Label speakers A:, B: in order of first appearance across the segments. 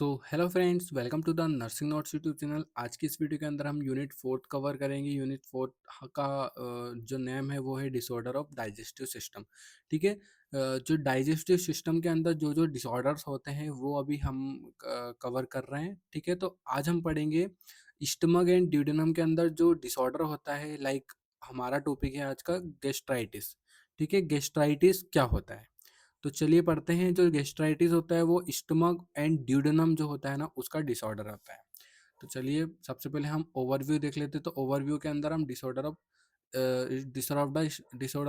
A: तो hello friends, welcome to the nursing notes YouTube channel. आज की इस वीडियो के अंदर हम यूनिट फोर्थ कवर करेंगे। यूनिट फोर्थ का जो नेम है वो है डिसऑर्डर ऑफ डाइजेस्टिव सिस्टम। ठीक है। जो डाइजेस्टिव सिस्टम के अंदर जो जो डिसऑर्डर्स होते हैं वो अभी हम कवर कर रहे हैं। ठीक है, तो आज हम पढ़ेंगे स्टमक एंड ड्यूडेनम के अंदर जो डिसऑर्डर होता है। लाइक हमारा टॉपिक है आज का गैस्ट्राइटिस। ठीक है, गैस्ट्राइटिस क्या होता है? तो चलिए पढ़ते हैं। जो गैस्ट्राइटिस होता है वो स्टमक एंड ड्यूडेनम जो होता है ना, उसका डिसऑर्डर होता है। तो चलिए सबसे पहले हम ओवरव्यू देख लेते हैं। तो ओवरव्यू के अंदर हम disorder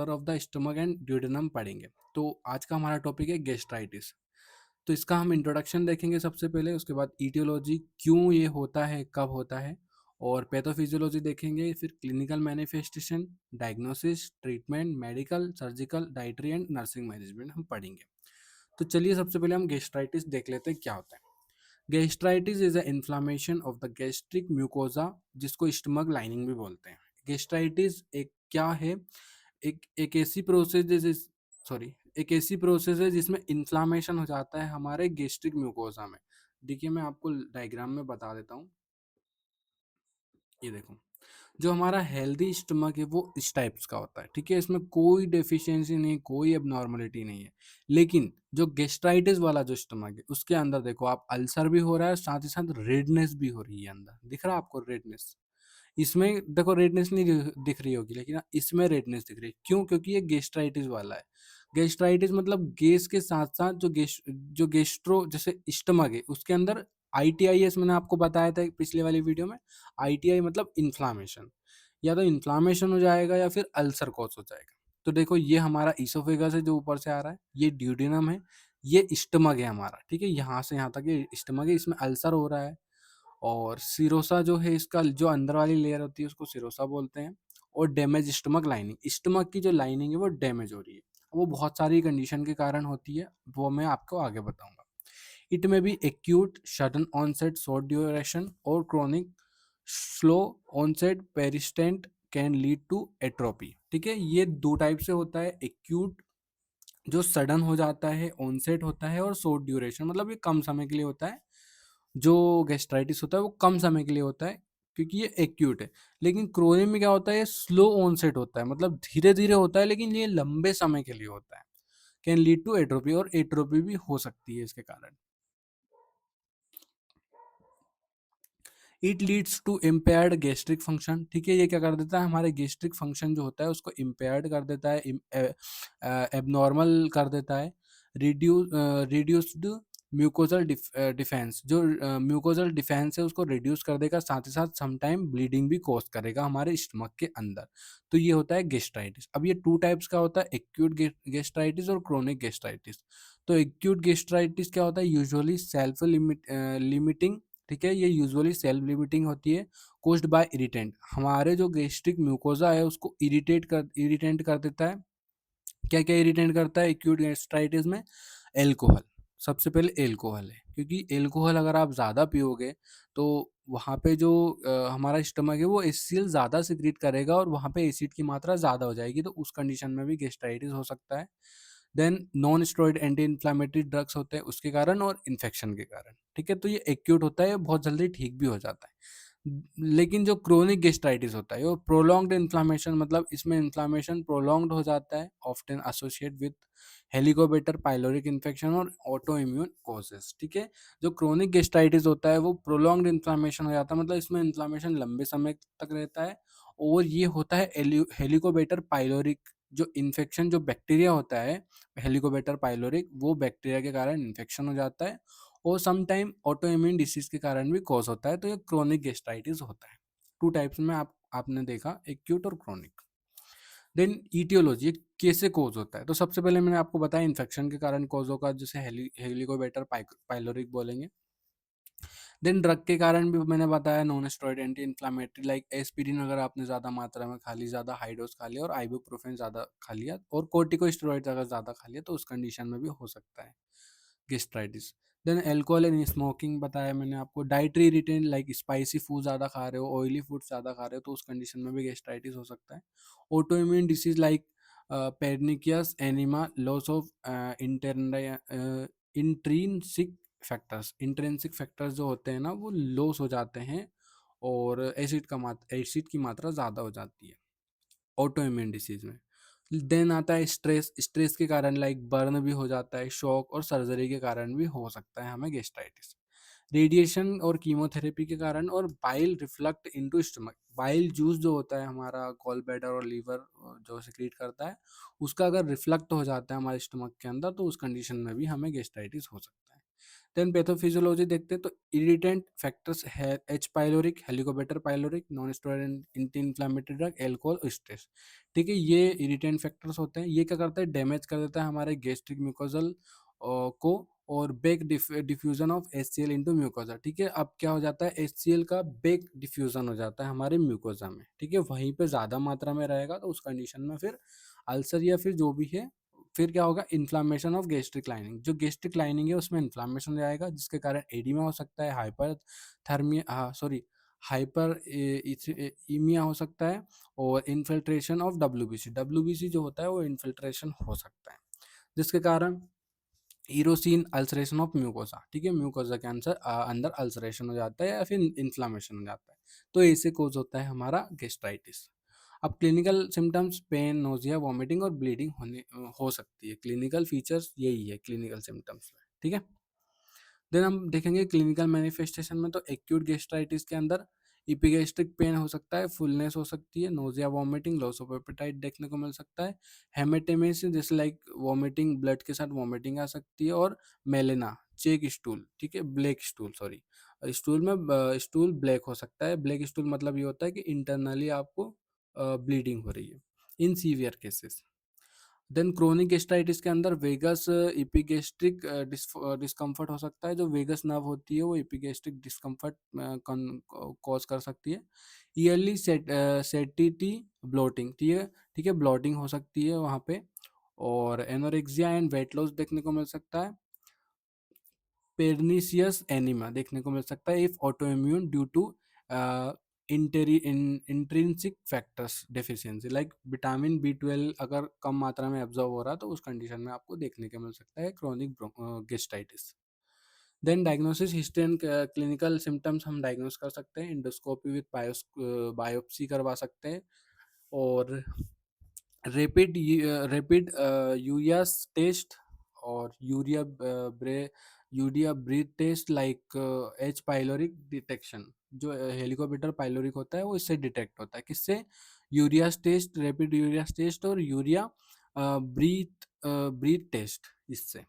A: of the stomach and duodenum पढ़ेंगे। तो आज का हमारा टॉपिक है गैस्ट्राइटिस। तो इसका हम इंट्रोडक्शन देखेंगे सबसे पहले, उसके बाद ईटियोलॉजी, क्यों ये होता है, कब होता है, और पैथोफिजियोलॉजी देखेंगे, फिर clinical manifestation, diagnosis, treatment, medical, surgical, dietary and nursing management हम पढ़ेंगे। तो चलिए सबसे पहले हम गैस्ट्राइटिस देख लेते हैं क्या होता है। Gastritis is a inflammation of the gastric mucosa, जिसको स्टमक लाइनिंग भी बोलते हैं। गैस्ट्राइटिस एक क्या है? एक ऐसी प्रोसेस, सॉरी, एक ऐसी प्रोसेस है जिसमें इन्फ्लामेशन हो जाता है हमारे गैस्ट्रिक म्यूकोजा में। देखिए मैं आपको डायग्राम में बता देता हूँ। ये देखो, जो हमारा हेल्दी स्टमक है वो इस टाइप्स का होता है। ठीक है, इसमें कोई डेफिशिएंसी नहीं, कोई एबनॉर्मलिटी नहीं है। लेकिन जो गैस्ट्राइटिस वाला जो स्टमक है उसके अंदर देखो आप, अल्सर भी हो रहा है, साथ ही साथ रेडनेस भी हो रही है। अंदर दिख रहा है आपको रेडनेस? इसमें देखो रेडनेस नहीं दिख रही होगी, लेकिन इसमें रेडनेस दिख रही है। क्यों? क्योंकि ये गैस्ट्राइटिस वाला है। गैस्ट्राइटिस मतलब गैस के साथ साथ जो गैस्ट्रो जैसे स्टमक है उसके अंदर आईटीआईएस मैंने आपको बताया था पिछले वाली वीडियो में। आईटीआई मतलब इन्फ्लामेशन, या तो इन्फ्लामेशन हो जाएगा या फिर अल्सर कॉज हो जाएगा। तो देखो ये हमारा ईसोफेगस है जो ऊपर से आ रहा है, ये ड्यूडेनम है, ये स्टमक है हमारा। ठीक है, यहाँ से यहाँ तक ये स्टमक है, इसमें अल्सर हो रहा है। और सिरोसा जो है, इसका जो अंदर वाली लेयर होती है उसको सिरोसा बोलते हैं। और डैमेज स्टमक लाइनिंग, स्टमक की जो लाइनिंग है वो डैमेज हो रही है। वो बहुत सारी कंडीशन के कारण होती है, वो मैं आपको आगे बताऊंगा। It may be acute sudden onset short duration और chronic slow onset persistent can lead to atrophy. ठीक है, ये दो टाइप से होता है। एक्यूट जो सडन हो जाता है, ऑनसेट होता है, और शॉर्ट ड्यूरेशन मतलब ये कम समय के लिए होता है। जो गैस्ट्राइटिस होता है वो कम समय के लिए होता है क्योंकि ये एक्यूट है। लेकिन क्रोनिक में क्या होता है, ये स्लो ऑनसेट होता है, मतलब धीरे धीरे होता है, लेकिन ये लंबे समय के लिए होता है। कैन लीड टू एट्रोपी, और एट्रोपी भी हो सकती है इसके कारण। It leads to impaired gastric function. ठीक है, ये क्या कर देता है, हमारे गैस्ट्रिक फंक्शन जो होता है उसको इम्पेयर्ड कर देता है, एबनॉर्मल कर देता है। रिड्यूस्ड म्यूकोजल डिफेंस, जो म्यूकोजल डिफेंस है उसको रिड्यूस कर देगा, साथ ही साथ समटाइम ब्लीडिंग भी कॉज करेगा हमारे स्टमक के अंदर। तो ये होता है गैस्ट्राइटिस। अब ये टू टाइप्स का होता है, एक्यूट गैस्ट्राइटिस और क्रोनिक गैस्ट्राइटिस। तो एक्यूट गैस्ट्राइटिस क्या होता है, यूजुअली सेल्फ लिमिटिंग। ठीक है, ये यूजुअली सेल्फ लिमिटिंग होती है, कोज्ड बाय इरिटेंट। हमारे जो गैस्ट्रिक म्यूकोजा है उसको इरिटेंट कर देता है। क्या क्या इरिटेंट करता है एक्यूट गैस्ट्राइटिस में? एल्कोहल। सबसे पहले एल्कोहल है, क्योंकि एल्कोहल अगर आप ज़्यादा पियोगे तो वहाँ पे जो हमारा स्टमक है वो एचसीएल ज़्यादा सिक्रीट करेगा, और वहाँ पे एसिड की मात्रा ज़्यादा हो जाएगी, तो उस कंडीशन में भी गैस्ट्राइटिस हो सकता है। Then non steroid anti inflammatory drugs होते हैं उसके कारण, और इन्फेक्शन के कारण। ठीक है, तो ये एक्यूट होता है, बहुत जल्दी ठीक भी हो जाता है। लेकिन जो क्रोनिक गैस्ट्राइटिस होता है वो प्रोलॉन्ग्ड इन्फ्लामेशन, मतलब इसमें इन्फ्लामेशन प्रोलॉन्ग्ड हो जाता है, often associate with Helicobacter pyloric infection और ऑटो इम्यून कॉजेस। ठीक है, जो क्रोनिक गैस्ट्राइटिस होता है वो प्रोलॉन्ग्ड इन्फ्लामेशन हो जाता है, मतलब इसमें इन्फ्लामेशन लंबे समय तक रहता है। और ये होता है हेलिकोबैक्टर पाइलोरिक, जो इन्फेक्शन, जो बैक्टीरिया होता है हेलिकोबैक्टर पाइलोरिक, वो बैक्टीरिया के कारण इन्फेक्शन हो जाता है, और some time auto immune disease के कारण भी कॉज होता है। तो ये क्रोनिक गैस्ट्राइटिस होता है। टू टाइप्स में आपने देखा, एक्यूट और क्रोनिक। देन ईटियोलॉजी, कैसे कॉज होता है? तो सबसे पहले मैंने आपको बताया इन्फेक्शन के कारण कॉज होगा, जैसे हेलिकोबैक्टर पाइलोरिक बोलेंगे। देन ड्रग के कारण भी मैंने बताया, non steroid anti inflammatory like aspirin, अगर आपने ज़्यादा मात्रा में खा ली, ज़्यादा हाई डोज खा लिया, और आइबुप्रोफेन ज़्यादा खा लिया, और कोर्टिकोस्टेरॉइड अगर ज़्यादा खा लिया, तो उस कंडीशन में भी हो सकता है gastritis. Then alcohol and smoking बताया मैंने आपको। Dietary irritant like spicy food ज़्यादा खा रहे हो, ऑयली फूड ज़्यादा खा रहे हो, तो उस कंडीशन में भी गैस्ट्राइटिस हो सकता है। Auto immune disease like pernicious anaemia, loss of intrinsic factors, intrinsic factors जो होते हैं ना वो लॉस हो जाते हैं और एसिड की मात्रा ज़्यादा हो जाती है ऑटो इम्यून डिसीज में। देन आता है स्ट्रेस, स्ट्रेस के कारण लाइक बर्न भी हो जाता है, शॉक और सर्जरी के कारण भी हो सकता है हमें गेस्ट्राइटिस। रेडिएशन और कीमोथेरेपी के कारण और bile reflux into stomach, bile juice जो होता है हमारा गॉल ब्लैडर और लीवर जो सिक्रीट करता है, उसका अगर रिफ्लक्ट हो जाता है हमारे स्टमक के अंदर तो उस कंडीशन में भी हमें गेस्ट्राइटिस हो सकता है। देन पैथोफिजियोलॉजी देखते हैं तो इरिटेंट फैक्टर्स है H pyloric, Helicobacter pyloric, non steroid anti inflammatory drug, alcohol, stress. ठीक है, ये इरिटेंट फैक्टर्स होते हैं। ये क्या करता है, डैमेज कर देता है हमारे गैस्ट्रिक म्यूकोजल को और back diffusion of HCl into mucosa. ठीक है, अब क्या हो जाता है, HCl का बेक डिफ्यूजन हो जाता है हमारे म्यूकोजा में। ठीक है, वहीं पे ज्यादा मात्रा में रहेगा तो उस कंडीशन में फिर अल्सर या फिर जो भी है, फिर क्या होगा, इन्फ्लामेशन ऑफ गैस्ट्रिक लाइनिंग, जो गैस्ट्रिक लाइनिंग है उसमें इन्फ्लामेशन जाएगा जिसके कारण एडिमा हो सकता है, हाइपर थर्मिया सॉरी हाइपर इमिया हो सकता है और इन्फिल्ट्रेशन ऑफ WBC जो होता है वो इन्फिल्ट्रेशन हो सकता है जिसके कारण इरोसिन अल्सरेशन ऑफ म्यूकोसा। ठीक है, म्यूकोसा के अंदर अल्सरेशन हो जाता है या फिर इन्फ्लामेशन हो जाता है, तो इससे कोज होता है हमारा गेस्ट्राइटिस। अब clinical symptoms pain, nausea, vomiting और ब्लीडिंग हो सकती है। क्लिनिकल फीचर्स यही है क्लिनिकल सिम्टम्स में। ठीक है, देन हम देखेंगे क्लिनिकल मैनिफेस्टेशन में, तो एक्यूट गेस्ट्राइटिस के अंदर इपिगेस्ट्रिक पेन हो सकता है, फुलनेस हो सकती है, nausea, vomiting, loss of appetite देखने को मिल सकता है, हेमेटेमेसिस जैसे लाइक वॉमिटिंग, ब्लड के साथ वॉमिटिंग आ सकती है, और मेलेना, चेक स्टूल, ठीक है, ब्लैक स्टूल, सॉरी स्टूल में स्टूल ब्लैक हो सकता है। ब्लैक स्टूल मतलब ये होता है कि इंटरनली आपको ब्लीडिंग हो रही है in severe cases. Then chronic gastritis के अंदर वेगस इपिगेस्ट्रिक डिस्कम्फर्ट हो सकता है, जो वेगस नर्व होती है वो इपिगेस्ट्रिक डिस्कम्फर्ट कॉज कर सकती है। ईयरली सेटिटी, ब्लोटिंग, ठीक है, ठीक है, ब्लोटिंग हो सकती है वहाँ पे, और एनोरेक्सिया एंड वेट लॉस देखने को मिल सकता है। पेर्निशियस एनीमिया देखने को मिल सकता है if autoimmune due to intrinsic factors deficiency, like vitamin B12 अगर कम मात्रा में एब्जॉर्ब हो रहा है तो उस कंडीशन में आपको देखने को मिल सकता है chronic gastritis. Then diagnosis, history and clinical symptoms हम डायग्नोस कर सकते हैं, इंडोस्कोपी विद बायोप्सी करवा सकते हैं, और रैपिड यूरिया टेस्ट और urea breath test like H pyloric detection, जो हेलिकोबैक्टर पाइलोरिक होता है वो इससे डिटेक्ट होता है, किससे, urea test, rapid urea test और यूरिया ब्रीथ टेस्ट, इससे।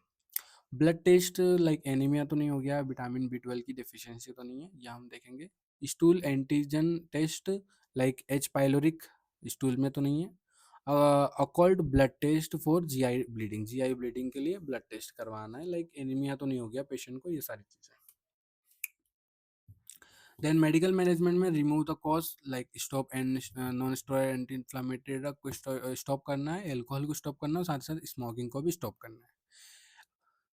A: ब्लड टेस्ट लाइक एनीमिया तो नहीं हो गया, विटामिन B12 की डेफिशिएंसी तो नहीं है, यह हम देखेंगे। Stool antigen test like H pylori stool में तो नहीं है। Occult blood test for GI bleeding के लिए ब्लड टेस्ट करवाना है, लाइक एनीमिया तो नहीं हो गया पेशेंट को, ये सारी चीजें। देन मेडिकल मैनेजमेंट में remove the cause like stop and non steroid anti inflammatory drug को स्टॉप करना है, एल्कोहल को स्टॉप करना है, साथ साथ स्मोकिंग को भी स्टॉप करना है,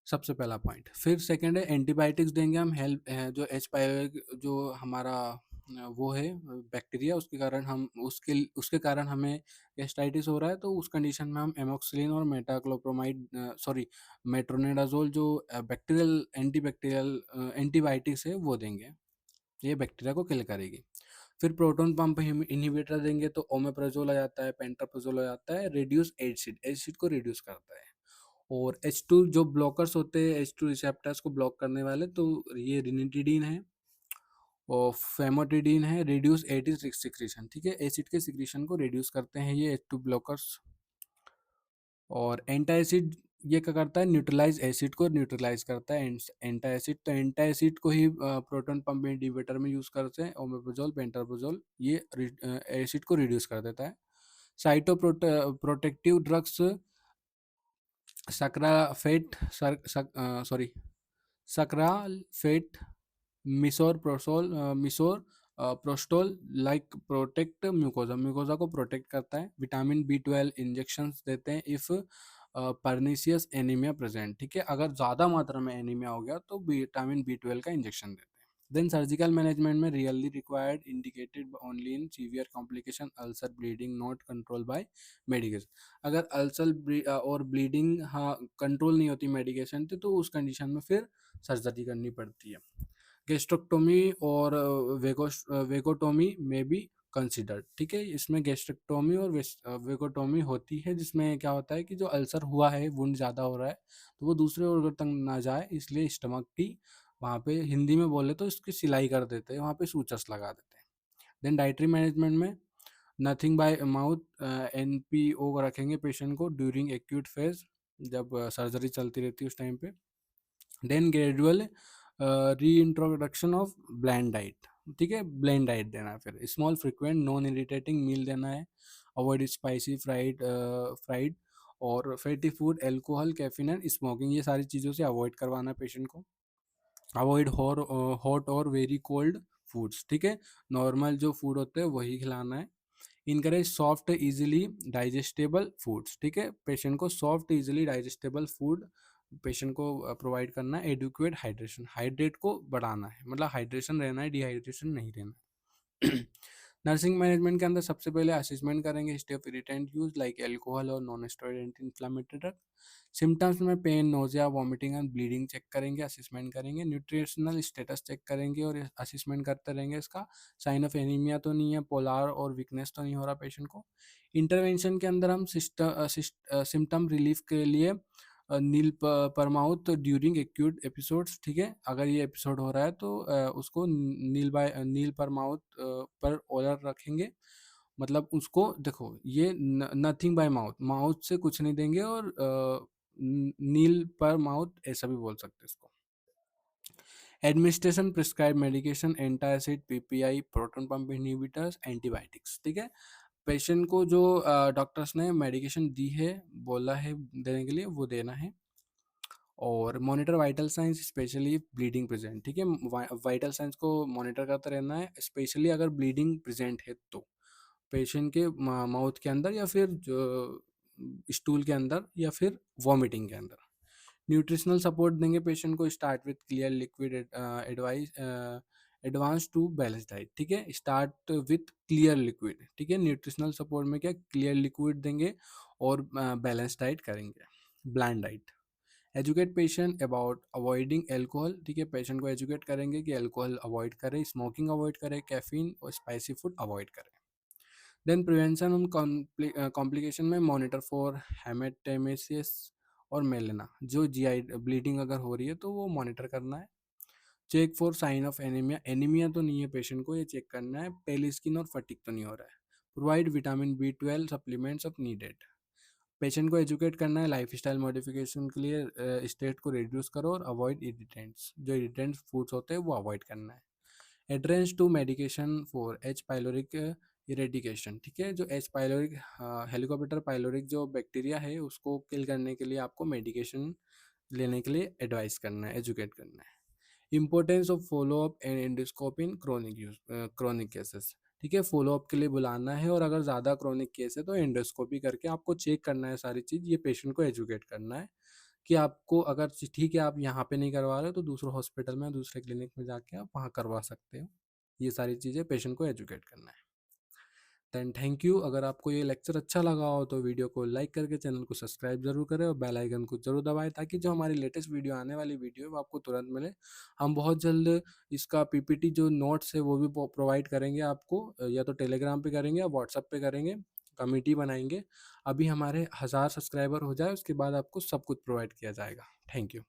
A: सबसे पहला पॉइंट। फिर सेकंड है एंटीबायोटिक्स देंगे हम, हेल्प जो एच पाइलोरिक जो हमारा वो है बैक्टीरिया, उसके कारण हम उसके कारण हमें गैस्ट्राइटिस हो रहा है, तो उस कंडीशन में हम एमोक्सिलिन और मेटाक्लोप्रोमाइड सॉरी मेट्रोनिडाजोल जो बैक्टीरियल एंटीबैक्टीरियल एंटीबायोटिक्स है वो देंगे, ये बैक्टीरिया को किल करेगी। फिर प्रोटॉन पंप इनहिबिटर देंगे तो ओमेप्राजोल आ जाता है, पेंटाप्राजोल आ जाता है, रिड्यूस एसिड को रिड्यूस करता है। और H2 जो ब्लॉकर्स होते हैं, H2 रिसेप्टर्स को ब्लॉक करने वाले, तो ये रिनिटिडीन है और फेमोटिडीन है, रिड्यूस एसिड सिक्रीशन, ठीक है, एसिड के सिक्रीशन को रिड्यूस करते हैं ये H2 ब्लॉकर्स। और एंटा एसिड ये क्या करता है, न्यूट्रलाइज एसिड को न्यूट्रलाइज करता है एंटा एसिड, तो एंटा एसिड को ही प्रोटॉन पंप इनहिबिटर में यूज करते हैं, ओमेप्राजोल, पेंटाप्राजोल, ये एसिड को रिड्यूस कर देता है। Cyto protective drugs sucralfate sorry sucralfate, misoprostol like protect mucosa को प्रोटेक्ट करता है। विटामिन B12 इंजेक्शंस देते हैं इफ परनीसियस एनीमिया प्रेजेंट, ठीक है, अगर ज़्यादा मात्रा में एनीमिया हो गया तो विटामिन B12 का इंजेक्शन देते हैं। देन सर्जिकल मैनेजमेंट में really required indicated only in severe complication ulcer bleeding not control by medication. अगर अल्सर और ब्लीडिंग हाँ कंट्रोल नहीं होती मेडिकेशन से तो उस कंडीशन में फिर सर्जरी करनी पड़ती है। गैस्ट्रोक्टोमी और वेगोटोमी में भी कंसिडर्ड। ठीक है, इसमें गैस्ट्रोक्टोमी और वेगोटोमी होती है जिसमें क्या होता है कि जो अल्सर हुआ है वुंड ज़्यादा हो रहा है तो वो दूसरे ऑर्गन तक ना जाए, इसलिए स्टमक की वहाँ पे हिंदी में बोले तो इसकी सिलाई कर देते हैं, वहाँ पे सूचर्स लगा देते हैं। देन डाइटरी मैनेजमेंट में नथिंग बाय माउथ एनपीओ रखेंगे पेशेंट को ड्यूरिंग एक्यूट फेज, जब सर्जरी चलती रहती है उस टाइम पे। देन ग्रेजुअल री इंट्रोडक्शन ऑफ ब्लैंड डाइट। ठीक है, ब्लैंड डाइट देना है, फिर स्मॉल फ्रिक्वेंट नॉन इरिटेटिंग मील देना है, अवॉइड स्पाइसी फ्राइड और fatty food, alcohol, caffeine and smoking, ये सारी चीज़ों से अवॉइड करवाना है पेशेंट को। अवॉइड हॉट और वेरी कोल्ड फूड्स। ठीक है, नॉर्मल जो फूड होते हैं वही खिलाना है। Encourage soft easily digestible foods. ठीक है, पेशेंट को soft easily digestible food patient को प्रोवाइड करना है। एडुकेट हाइड्रेशन, हाइड्रेट को बढ़ाना है, मतलब हाइड्रेशन रहना है, डिहाइड्रेशन नहीं रहना है। नर्सिंग मैनेजमेंट के अंदर सबसे पहले असेसमेंट करेंगे history of irritant use like alcohol और non steroid anti inflammatory drug. Symptoms में pain, nausea, vomiting and bleeding check करेंगे, असेसमेंट करेंगे। न्यूट्रिशनल स्टेटस चेक करेंगे और असेसमेंट करते रहेंगे इसका। साइन ऑफ एनीमिया तो नहीं है, पोलार और वीकनेस तो नहीं हो रहा पेशेंट को। इंटरवेंशन के अंदर हम सिम्टम रिलीफ के लिए नील पर माउथ ड्यूरिंग एक्यूट एपिसोड्स। ठीक है, अगर ये एपिसोड हो रहा है तो उसको नील पर माउथ पर ऑर्डर रखेंगे, मतलब उसको देखो ये नथिंग बाय माउथ, माउथ से कुछ नहीं देंगे, और नील पर माउथ ऐसा भी बोल सकते हैं इसको। Administration prescribe medication antacid, PPI, proton pump inhibitors, antibiotics. ठीक है, पेशेंट को जो डॉक्टर्स ने मेडिकेशन दी है, बोला है देने के लिए, वो देना है। और monitor vital science specially bleeding present. ठीक है, वाइटल साइंस को मॉनिटर करते रहना है, स्पेशली अगर ब्लीडिंग प्रेजेंट है तो पेशेंट के माउथ के अंदर या फिर जो स्टूल के अंदर या फिर वॉमिटिंग के अंदर। न्यूट्रिशनल सपोर्ट देंगे पेशेंट को, start with clear liquid advice advance to balance diet. ठीक है, स्टार्ट विथ क्लियर लिक्विड। ठीक है, न्यूट्रिशनल सपोर्ट में क्या क्लियर लिक्विड देंगे और बैलेंस डाइट करेंगे, bland diet. Educate patient about avoiding alcohol. ठीक है, पेशेंट को एजुकेट करेंगे कि अल्कोहल अवॉइड करें, स्मोकिंग अवॉइड करें, कैफीन और स्पाइसी फूड अवॉइड करें। देन प्रिवेंशन उन कॉम्प्लिकेशन में मॉनिटर फॉर हेमेटेमेसिस और मेलेना, जो जीआई ब्लीडिंग अगर हो रही है तो वो मॉनिटर करना है। Check for sign of anaemia, anaemia तो नहीं है पेशेंट को, ये चेक करना है। पेल स्किन और फटीक तो नहीं हो रहा है। Provide vitamin B12 supplements of needed. Patient को एजुकेट करना है लाइफ स्टाइल मॉडिफिकेशन के लिए, स्टेट को रिड्यूस करो और अवॉइड इरिटेंट्स, जो इरिटेंट्स फूड्स होते हैं वो अवॉइड करना है। Adherence to medication for H pylori eradication. ठीक है, जो एच पाइलोरिक हेलिकोप्टर पाइलोरिक जो बैक्टीरिया है उसको किल करने के लिए आपको मेडिकेशन लेने के लिए एडवाइस करना है, एजुकेट करना है। Importance of follow up and endoscope in chronic cases. ठीक है, फॉलोअप के लिए बुलाना है, और अगर ज़्यादा क्रोनिक केस है तो एंडोस्कोपी करके आपको चेक करना है सारी चीज़, ये पेशेंट को एजुकेट करना है कि आपको अगर ठीक है आप यहाँ पे नहीं करवा रहे हो तो दूसरे हॉस्पिटल में दूसरे क्लिनिक में जाके आप वहाँ करवा सकते हो। ये सारी चीज़ें पेशेंट को एजुकेट करना है। Then thank you. अगर आपको ये लेक्चर अच्छा लगा हो तो वीडियो को लाइक करके चैनल को सब्सक्राइब जरूर करें और बेल आइकन को जरूर दबाएं, ताकि जो हमारी लेटेस्ट वीडियो आने वाली वीडियो है वो आपको तुरंत मिले। हम बहुत जल्द इसका पीपीटी जो नोट्स है वो भी प्रोवाइड करेंगे आपको, या तो टेलीग्राम पे करेंगे या व्हाट्सएप पे करेंगे, कमेटी बनाएंगे। अभी हमारे 1000 सब्सक्राइबर हो जाए उसके बाद आपको सब कुछ प्रोवाइड किया जाएगा। Thank you.